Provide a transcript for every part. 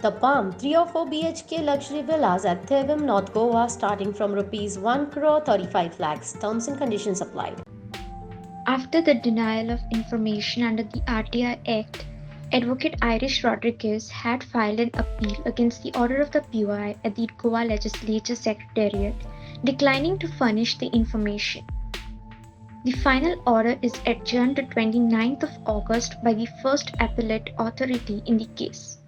The Palm 3 or 4 BHK luxury villas at Thevim, North Goa starting from Rs 1 crore 35 lakhs. Terms and conditions applied. After the denial of information under the RTI Act, Advocate Irish Rodriguez had filed an appeal against the order of the POI at the Goa Legislature Secretariat, declining to furnish the information. The final order is adjourned to 29th of August by the first appellate authority in the case.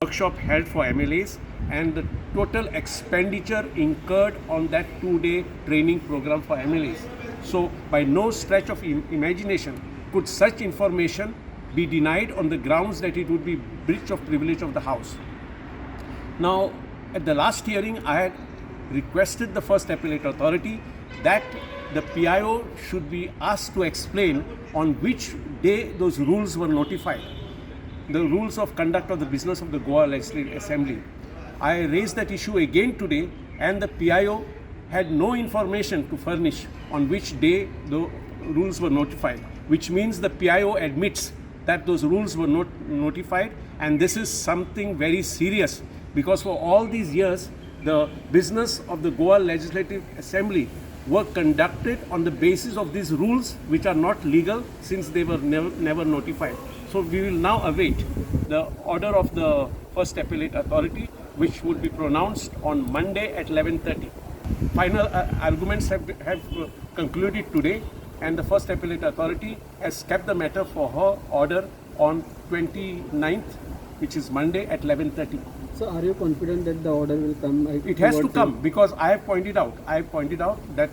Workshop held for MLAs and the total expenditure incurred on that 2-day training program for MLAs. So by no stretch of imagination could such information be denied on the grounds that it would be breach of privilege of the House. Now, at the last hearing, I had requested the first appellate authority that the PIO should be asked to explain on which day those rules were notified, the rules of conduct of the business of the Goa Legislative Assembly. I raised that issue again today, and the PIO had no information to furnish on which day the rules were notified, which means the PIO admits that those rules were not notified, and this is something very serious because for all these years the business of the Goa Legislative Assembly were conducted on the basis of these rules which are not legal since they were never notified. So we will now await the order of the first appellate authority, which will be pronounced on Monday at 11:30. Final arguments have concluded today, and the first appellate authority has kept the matter for her order on 29th, which is Monday at 11:30. So are you confident that the order will come? It has to come because I have pointed out that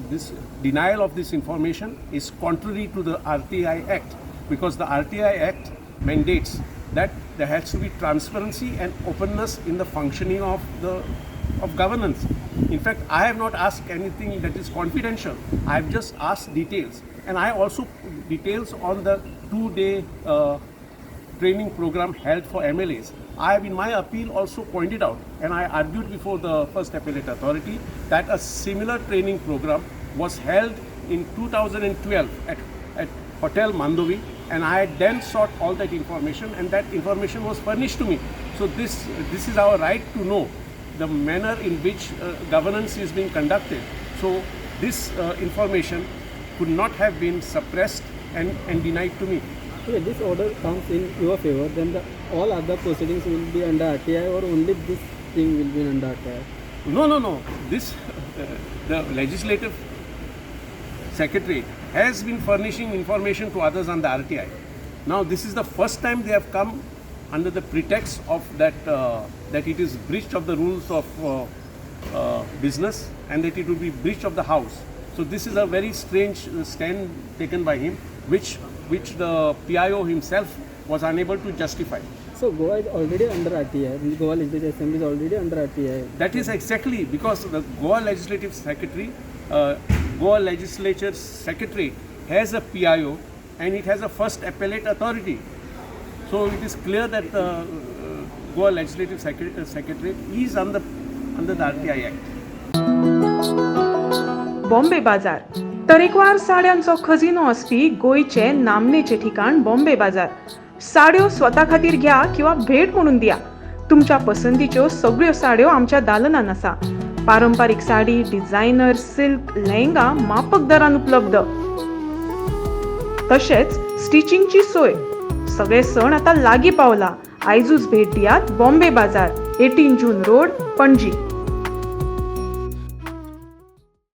this denial of this information is contrary to the RTI Act, because the RTI Act mandates that there has to be transparency and openness in the functioning of governance. In fact, I have not asked anything that is confidential. I have just asked details, and I also details on the 2-day training program held for MLAs. I have in my appeal also pointed out, and I argued before the first appellate authority, that a similar training program was held in 2012 at Hotel Mandovi, and I had then sought all that information, and that information was furnished to me. So this is our right to know the manner in which governance is being conducted. So this information could not have been suppressed and denied to me. If this order comes in your favor, then all other proceedings will be under RTI, or only this thing will be under RTI? No. This the Legislative Secretary has been furnishing information to others on the RTI. Now this is the first time they have come under the pretext of that it is breach of the rules of business and that it will be breach of the House. So this is a very strange stand taken by him, which the PIO himself was unable to justify. So Goa is already under RTI. The Goa Legislative Assembly is already under RTI. That is exactly because the Goa Legislative Secretary, Goa Legislature Secretary has a PIO and it has a first appellate authority. So it is clear that the Goa Legislative Secretary is under the RTI Act. Bombay बाजार तरेकवार साड्यांचो खजिनो असपी गोयचे नामनेचे ठिकाण बॉम्बे बाजार. साड्यो स्वता खातीर घ्या किंवा भेट म्हणून दिया. तुमच्या पसंतीच्यो सगळ्यो साड्यो आमच्या दालनान आसा. पारंपारीक साडी, डिझायनर, सिल्क, लेहंगा माफक दरान उपलब्ध. तशेंच स्टिचिंगची सोय. सगळे सण आता लागीं पावला. आयजूच भेट दियात बॉम्बे बाजार, 18 जून रोड, पणजी.